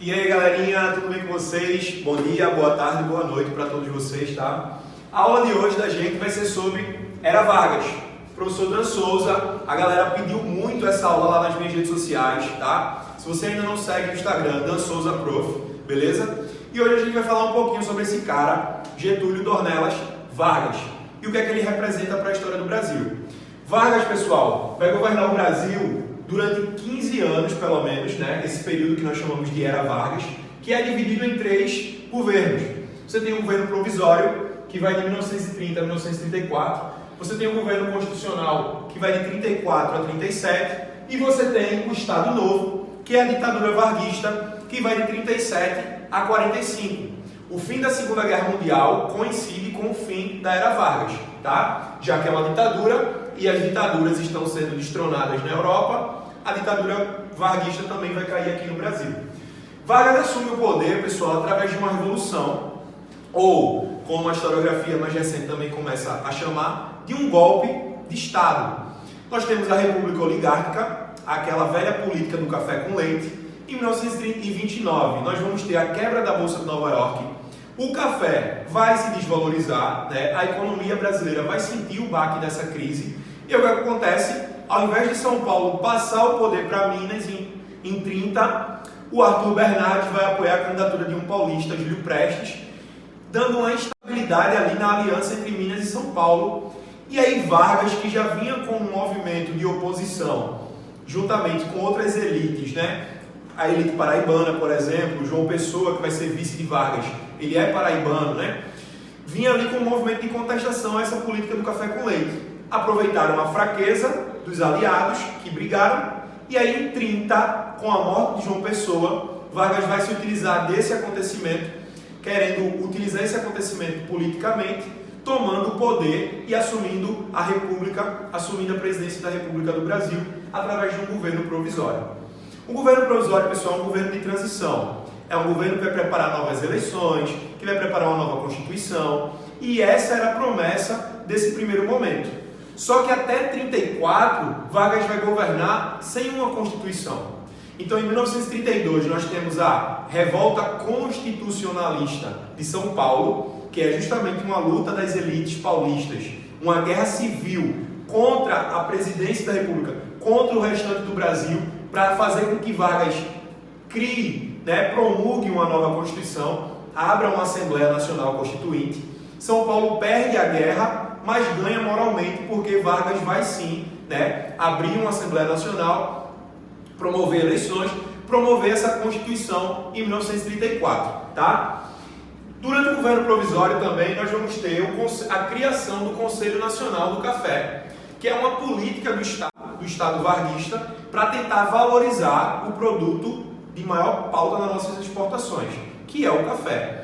E aí galerinha, tudo bem com vocês? Bom dia, boa tarde, boa noite para todos vocês, tá? A aula de hoje da gente vai ser sobre Era Vargas. Professor Dan Souza, a galera pediu muito essa aula lá nas minhas redes sociais, tá? Se você ainda não segue o Instagram, Dan Souza Prof, beleza? E hoje a gente vai falar um pouquinho sobre esse cara, Getúlio Dornelas Vargas, e o que é que ele representa para a história do Brasil. Vargas, pessoal, vai governar o Brasil durante 15 anos, pelo menos, né? Esse período que nós chamamos de Era Vargas, que é dividido em 3 governos. Você tem o governo provisório, que vai de 1930 a 1934. Você tem o governo constitucional, que vai de 34 a 37. E você tem o Estado Novo, que é a ditadura varguista, que vai de 37 a 45. O fim da Segunda Guerra Mundial coincide com o fim da Era Vargas, tá? Já que é uma ditadura e as ditaduras estão sendo destronadas na Europa, a ditadura varguista também vai cair aqui no Brasil. Vargas assume o poder, pessoal, através de uma revolução, ou, como a historiografia mais recente também começa a chamar, de um golpe de Estado. Nós temos a República Oligárquica, aquela velha política do café com leite. Em 1929, nós vamos ter a quebra da Bolsa de Nova York. O café vai se desvalorizar, né? A economia brasileira vai sentir o baque dessa crise. E o que acontece? Ao invés de São Paulo passar o poder para Minas em 30, o Arthur Bernardes vai apoiar a candidatura de um paulista, Júlio Prestes, dando uma instabilidade ali na aliança entre Minas e São Paulo. E aí Vargas, que já vinha com um movimento de oposição, juntamente com outras elites, né? A elite paraibana, por exemplo, João Pessoa, que vai ser vice de Vargas, ele é paraibano, né? Vinha ali com um movimento de contestação a essa política do café com leite. Aproveitaram a fraqueza dos aliados que brigaram, e aí em 30, com a morte de João Pessoa, Vargas vai se utilizar desse acontecimento, querendo utilizar esse acontecimento politicamente, tomando o poder e assumindo a República, assumindo a presidência da República do Brasil, através de um governo provisório. O governo provisório, pessoal, é um governo de transição. É um governo que vai preparar novas eleições, que vai preparar uma nova Constituição, e essa era a promessa desse primeiro momento. Só que até 34, Vargas vai governar sem uma Constituição. Então, em 1932, nós temos a Revolta Constitucionalista de São Paulo, que é justamente uma luta das elites paulistas, uma guerra civil contra a presidência da República, contra o restante do Brasil, para fazer com que Vargas crie, né, promulgue uma nova Constituição, abra uma Assembleia Nacional Constituinte. São Paulo perde a guerra, mas ganha moralmente, porque Vargas vai sim, né, abrir uma Assembleia Nacional, promover eleições, promover essa Constituição em 1934, tá? Durante o governo provisório também nós vamos ter a criação do Conselho Nacional do Café, que é uma política do Estado varguista para tentar valorizar o produto de maior pauta nas nossas exportações, que é o café.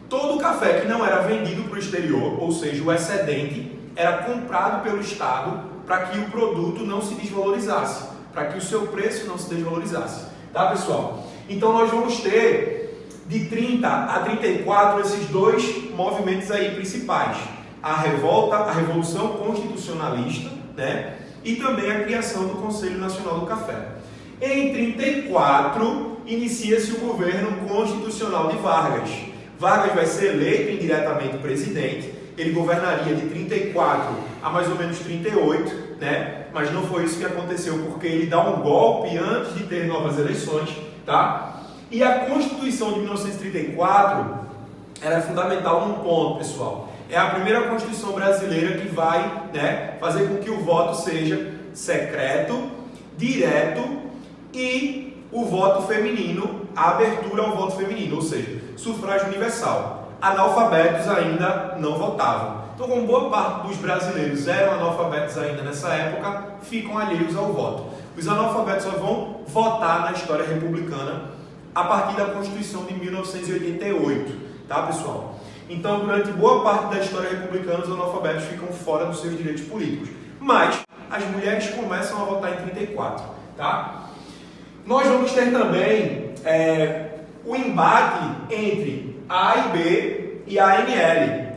Todo o café que não era vendido para o exterior, ou seja, o excedente, era comprado pelo Estado para que o produto não se desvalorizasse, para que o seu preço não se desvalorizasse. Tá, pessoal? Então nós vamos ter de 30 a 34 esses dois movimentos aí principais. A Revolução Constitucionalista, né? E também a criação do Conselho Nacional do Café. Em 34, inicia-se o governo constitucional de Vargas. Vargas vai ser eleito indiretamente presidente. Ele governaria de 34 a mais ou menos 38, né? Mas não foi isso que aconteceu, porque ele dá um golpe antes de ter novas eleições, tá? E a Constituição de 1934 era fundamental num ponto, pessoal. É a primeira Constituição brasileira que vai, né, fazer com que o voto seja secreto, direto e o voto feminino, a abertura ao voto feminino, ou seja, sufrágio universal. Analfabetos ainda não votavam. Então, como boa parte dos brasileiros eram analfabetos ainda nessa época, ficam alheios ao voto. Os analfabetos só vão votar na história republicana a partir da Constituição de 1988, tá, pessoal? Então, durante boa parte da história republicana, os analfabetos ficam fora dos seus direitos políticos. Mas as mulheres começam a votar em 34, tá? Nós vamos ter também o embate entre a AIB e a ANL.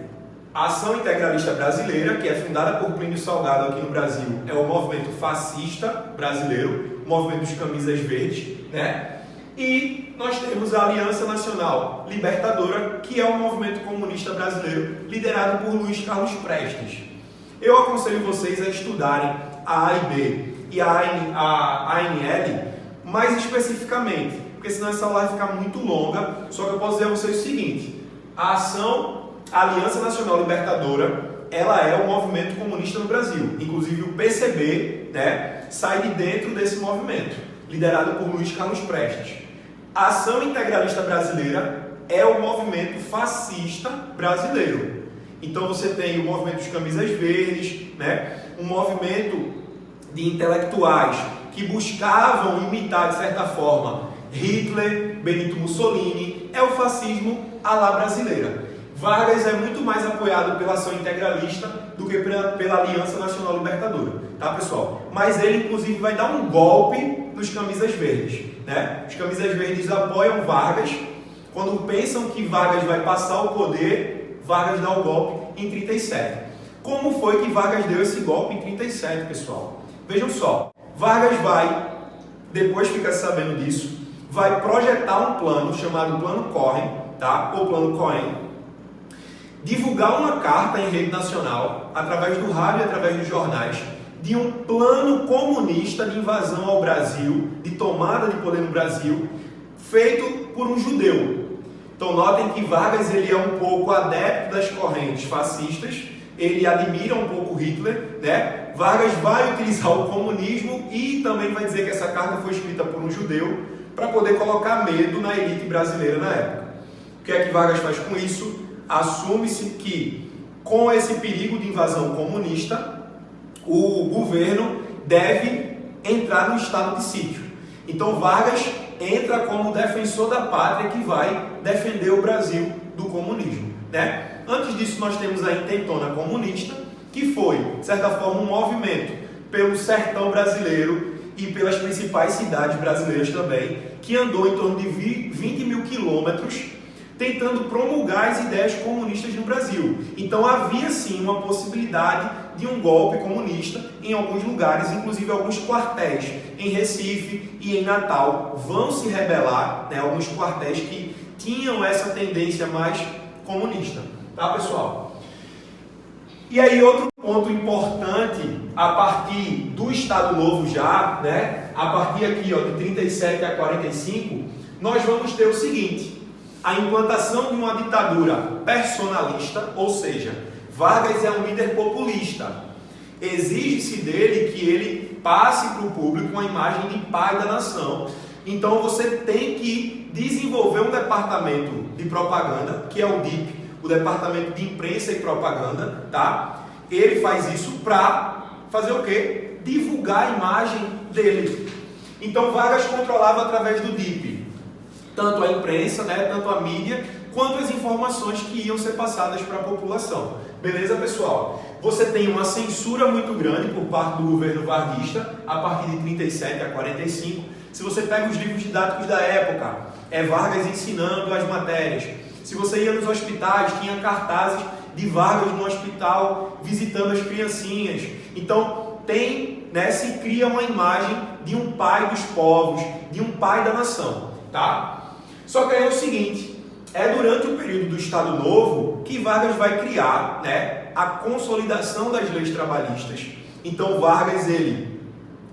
A Ação Integralista Brasileira, que é fundada por Plínio Salgado aqui no Brasil, é o movimento fascista brasileiro, o movimento dos camisas verdes, né? E nós temos a Aliança Nacional Libertadora, que é o movimento comunista brasileiro liderado por Luiz Carlos Prestes. Eu aconselho vocês a estudarem a A e B e a ANL mais especificamente, porque senão essa aula vai ficar muito longa. Só que eu posso dizer a vocês o seguinte: a Aliança Nacional Libertadora, ela é o movimento comunista no Brasil. Inclusive o PCB, né, sai de dentro desse movimento, liderado por Luiz Carlos Prestes. A Ação Integralista Brasileira é o movimento fascista brasileiro. Então você tem o movimento dos camisas verdes, né, um movimento de intelectuais que buscavam imitar, de certa forma, Hitler, Benito Mussolini. É o fascismo à la brasileira. Vargas é muito mais apoiado pela Ação Integralista do que pela Aliança Nacional Libertadora, tá, pessoal? Mas ele, inclusive, vai dar um golpe nos camisas verdes, né? Os camisas verdes apoiam Vargas. Quando pensam que Vargas vai passar o poder, Vargas dá o golpe em 37. Como foi que Vargas deu esse golpe em 37, pessoal? Vejam só, Vargas vai, depois fica sabendo disso, vai projetar um plano chamado Plano Cohen, tá? Ou Plano Cohen, divulgar uma carta em rede nacional, através do rádio e através dos jornais, de um plano comunista de invasão ao Brasil, de tomada de poder no Brasil, feito por um judeu. Então notem que Vargas ele é um pouco adepto das correntes fascistas, ele admira um pouco Hitler, né? Vargas vai utilizar o comunismo e também vai dizer que essa carta foi escrita por um judeu para poder colocar medo na elite brasileira na época. O que é que Vargas faz com isso? Assume-se que, com esse perigo de invasão comunista, o governo deve entrar no estado de sítio. Então Vargas entra como defensor da pátria que vai defender o Brasil do comunismo, né? Antes disso, nós temos a Intentona Comunista, que foi, de certa forma, um movimento pelo sertão brasileiro e pelas principais cidades brasileiras também, que andou em torno de 20 mil quilômetros tentando promulgar as ideias comunistas no Brasil. Então havia sim uma possibilidade de um golpe comunista em alguns lugares, inclusive alguns quartéis em Recife e em Natal vão se rebelar, né, alguns quartéis que tinham essa tendência mais comunista, tá, pessoal? E aí outro ponto importante, a partir do Estado Novo já, né, a partir aqui, ó, de 37 a 45, nós vamos ter o seguinte: a implantação de uma ditadura personalista, ou seja, Vargas é um líder populista. Exige-se dele que ele passe para o público uma imagem de pai da nação. Então você tem que desenvolver um departamento de propaganda, que é o DIP, o Departamento de Imprensa e Propaganda, tá? Ele faz isso para fazer o quê? Divulgar a imagem dele. Então Vargas controlava através do DIP tanto a imprensa, né, tanto a mídia, quanto as informações que iam ser passadas para a população. Beleza, pessoal? Você tem uma censura muito grande por parte do governo varguista, a partir de 37 a 45. Se você pega os livros didáticos da época, é Vargas ensinando as matérias. Se você ia nos hospitais, tinha cartazes de Vargas no hospital, visitando as criancinhas. Então, se cria uma imagem de um pai dos povos, de um pai da nação, tá? Só que aí é o seguinte, é durante o período do Estado Novo que Vargas vai criar, né, a consolidação das leis trabalhistas. Então Vargas ele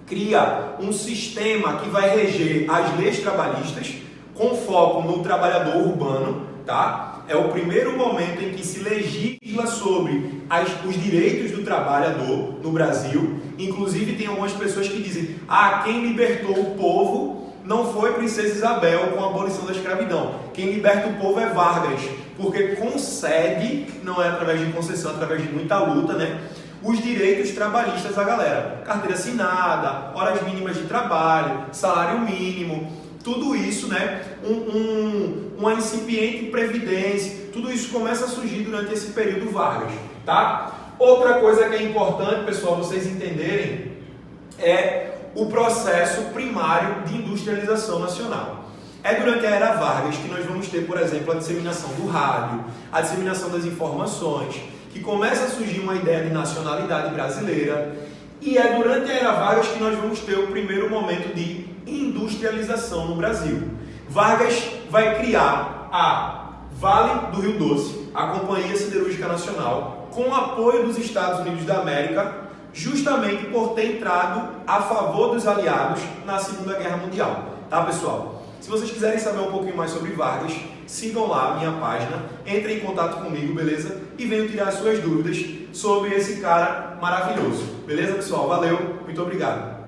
cria um sistema que vai reger as leis trabalhistas com foco no trabalhador urbano, tá? É o primeiro momento em que se legisla sobre os direitos do trabalhador no Brasil. Inclusive tem algumas pessoas que dizem: quem libertou o povo não foi Princesa Isabel com a abolição da escravidão. Quem liberta o povo é Vargas, porque concede, não é através de concessão, é através de muita luta, né, os direitos trabalhistas à galera. Carteira assinada, horas mínimas de trabalho, salário mínimo, tudo isso, né, uma incipiente previdência, tudo isso começa a surgir durante esse período Vargas, tá? Outra coisa que é importante, pessoal, vocês entenderem, é o processo primário de industrialização nacional. É durante a era Vargas que nós vamos ter, por exemplo, a disseminação do rádio, a disseminação das informações, que começa a surgir uma ideia de nacionalidade brasileira, e é durante a era Vargas que nós vamos ter o primeiro momento de industrialização no Brasil. Vargas vai criar a Vale do Rio Doce, a Companhia Siderúrgica Nacional, com o apoio dos Estados Unidos da América, justamente por ter entrado a favor dos aliados na Segunda Guerra Mundial. Tá, pessoal? Se vocês quiserem saber um pouquinho mais sobre Vargas, sigam lá a minha página, entrem em contato comigo, beleza? E venham tirar suas dúvidas sobre esse cara maravilhoso. Beleza, pessoal? Valeu, muito obrigado.